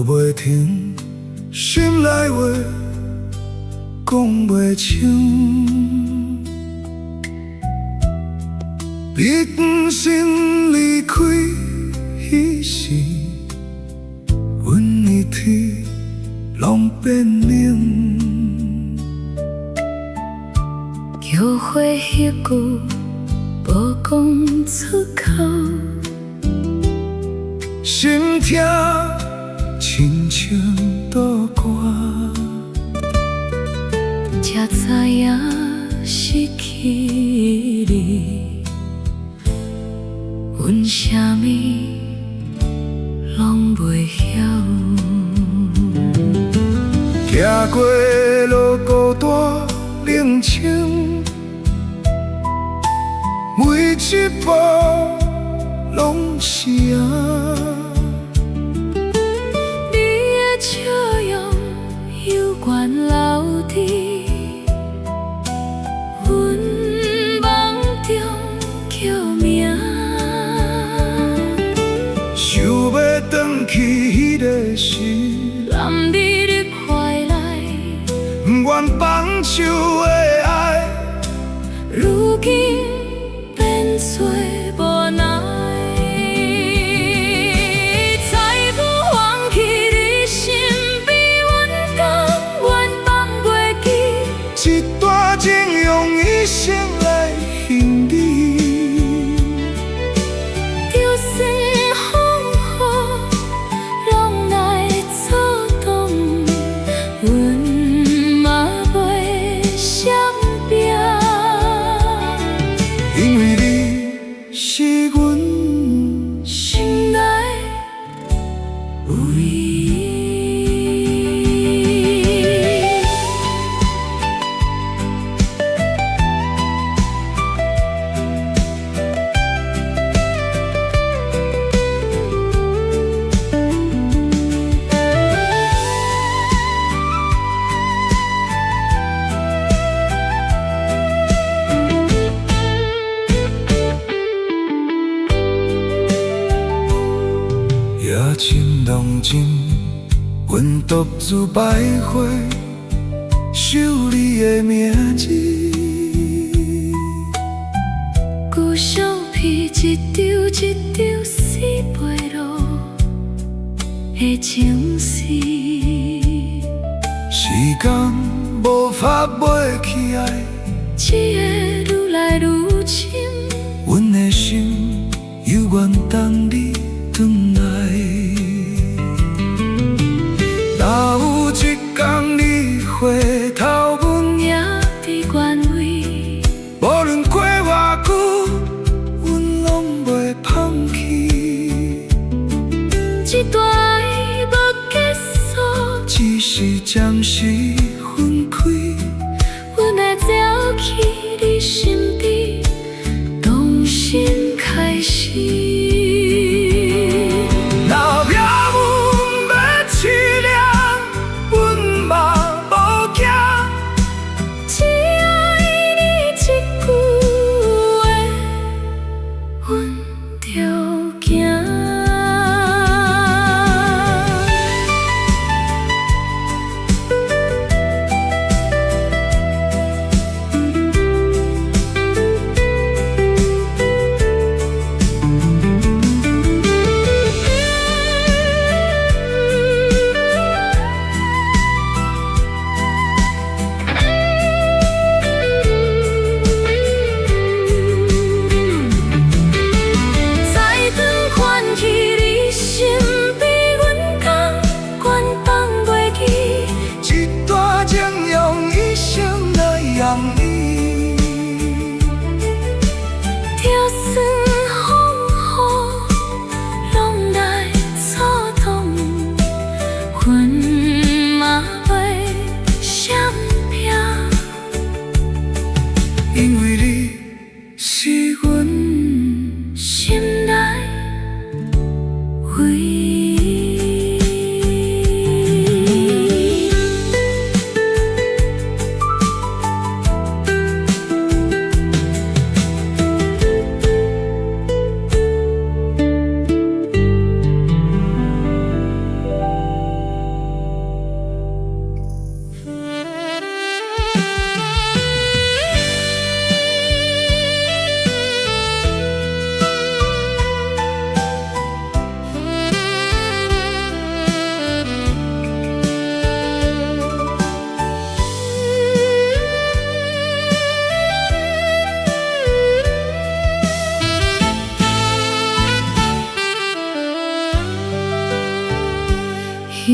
袂停，心内话讲袂清。你转身离开彼时，阮一天拢变冷。叫花迄句无讲出口，心痛亲像倒歌，才知影失去你，阮啥物拢袂晓。行过路孤单冷清，每一步拢是影。你的笑容犹原留伫阮梦中叫名，想要回去迄个时，男儿你快来，不愿放手的爱，如今变做无奈。再不放弃你身边，阮甘愿放袂记，一段情用一生来还你。就算风雨拢来阻挡，阮嘛袂闪避，因为你是阮心内有你。夜深人静，阮独自徘徊，想你的名字。旧相片一张一张撕袂落的情诗，时间无法买起爱，只会愈来愈深。阮的心犹原等你转来。若有一天你回头问，也伫原位，无论过偌久，阮拢袂放弃。这段爱无结束，只是暂时分开。阮会走去你身边，重新开始。若命运要凄凉，阮嘛无惊。只爱你一句话，阮就行。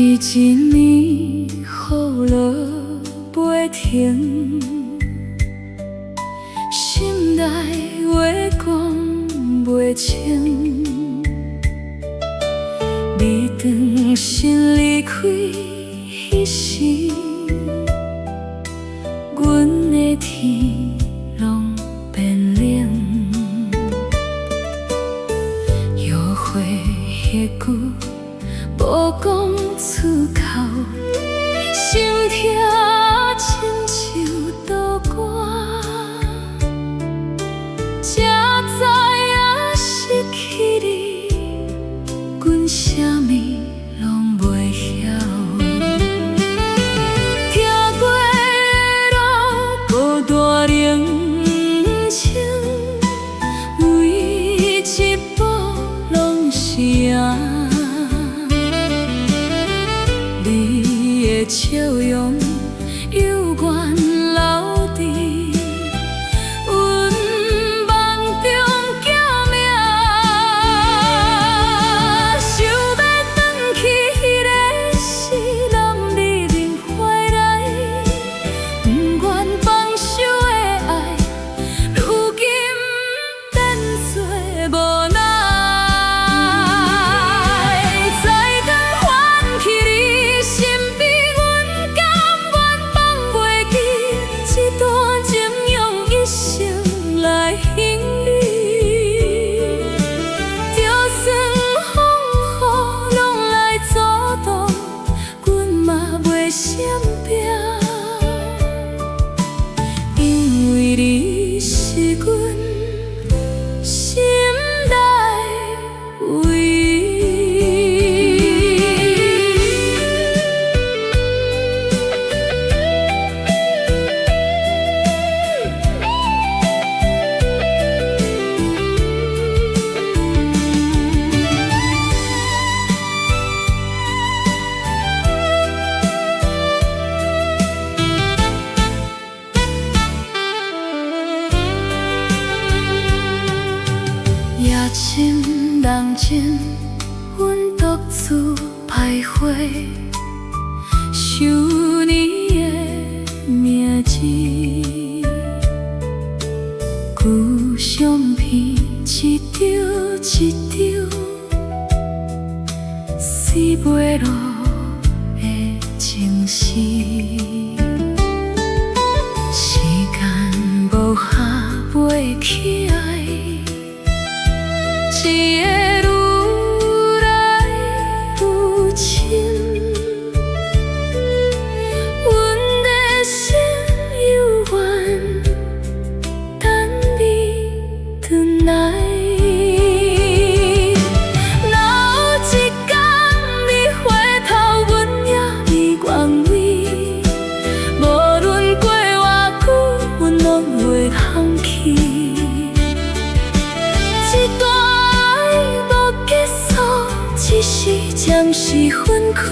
一年雨落袂停，心内话讲袂清。你转身离开迄时，阮的天拢变冷。约会迄句无讲出口，心痛亲像刀割，才知影失去你，阮啥物拢袂晓。行过的路孤单冷清，每一步拢是影。你的笑容犹原留伫阮梦中叫名，想要返去迄个时，男儿人回来，不愿放手的爱，如今变作无奈。因为你是阮心内唯一。夜深人静，阮独自徘徊，想你的名字。旧相片一张一张，撕袂落的情诗。时间无下袂起来。一个愈来愈深，阮的心犹原等你转来。若有一天你回头，阮也未愿为，无论过偌久，阮拢袂通去。只是暂时分开，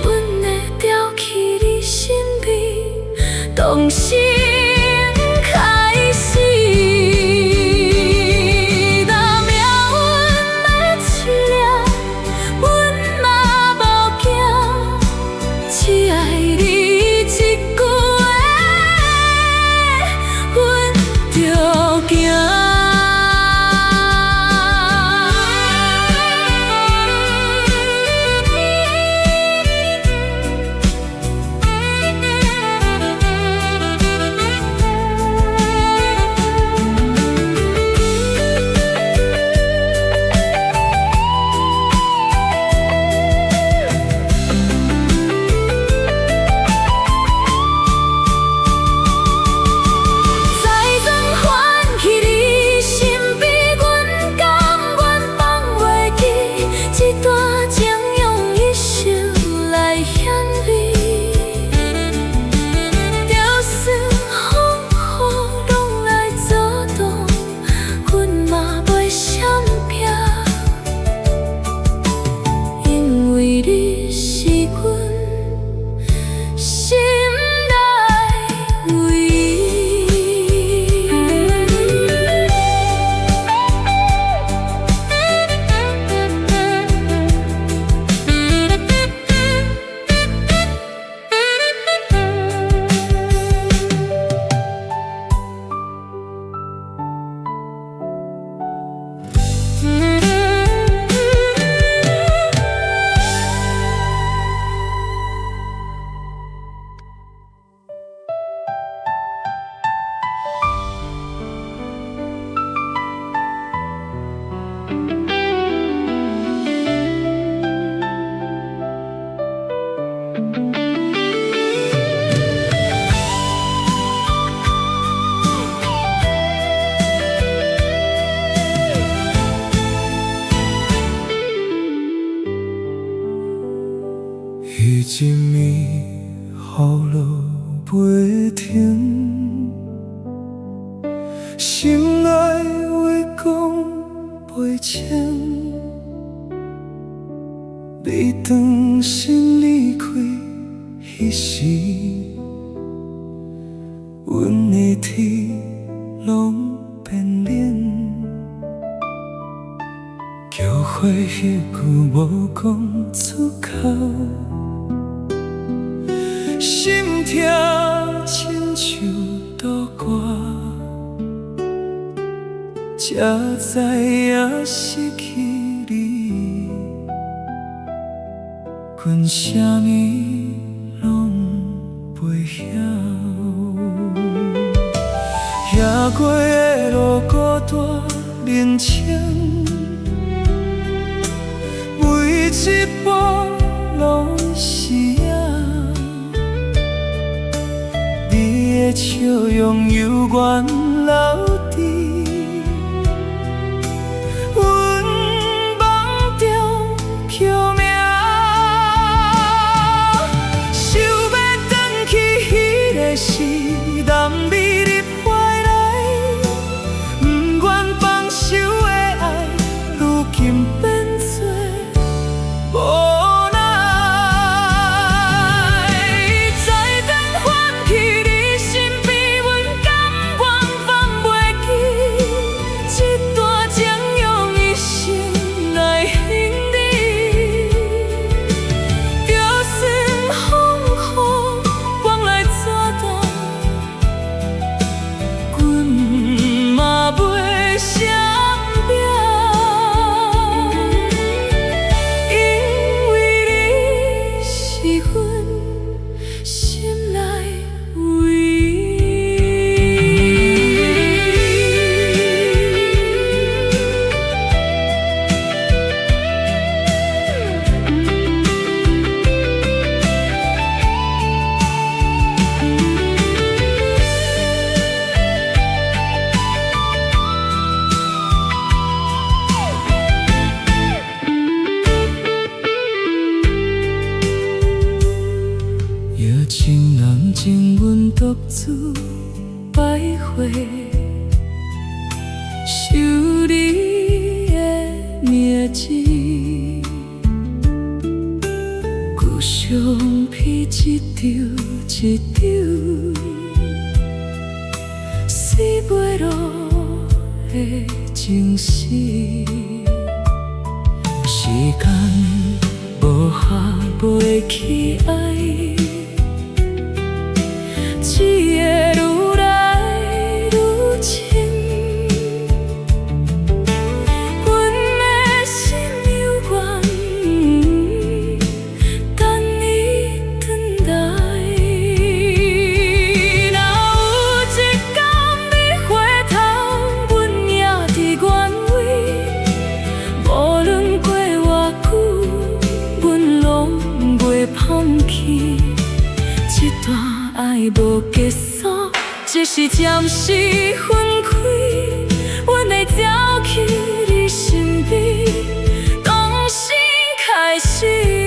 阮会牢记你身边，同心开始。若命运要试炼，阮嘛无惊，只爱你一句话，阮着行。伊一暝雨落袂停，心爱话讲袂清。你转身离开迄时，阮的天拢变冷。叫花迄句无讲出口，心痛亲像倒歌，才知影失去你，阮啥物拢袂晓。行过的路孤单人情，每一步拢是影。你的笑容犹原留伫阮梦中飘渺。想要转去迄个时，难美丽怀来，不愿放手的爱，如今变作无奈。再等翻去你身边，阮甘愿放袂记，这段情用一生来还你。就算风雨往来怎挡，阮嘛袂闪避，因为你是阮心内唯一。夜情人情，阮独自徘徊，想你的名字，旧相片一张一张，撕袂落的情诗。时间无下袂起爱，只会愈来愈深。阮的心犹原等你转来。若有一天你回头，阮也伫原位，无论过偌久，阮拢袂放弃。这段爱无结束，只是暂时分开。阮会走去你身边，重新开始。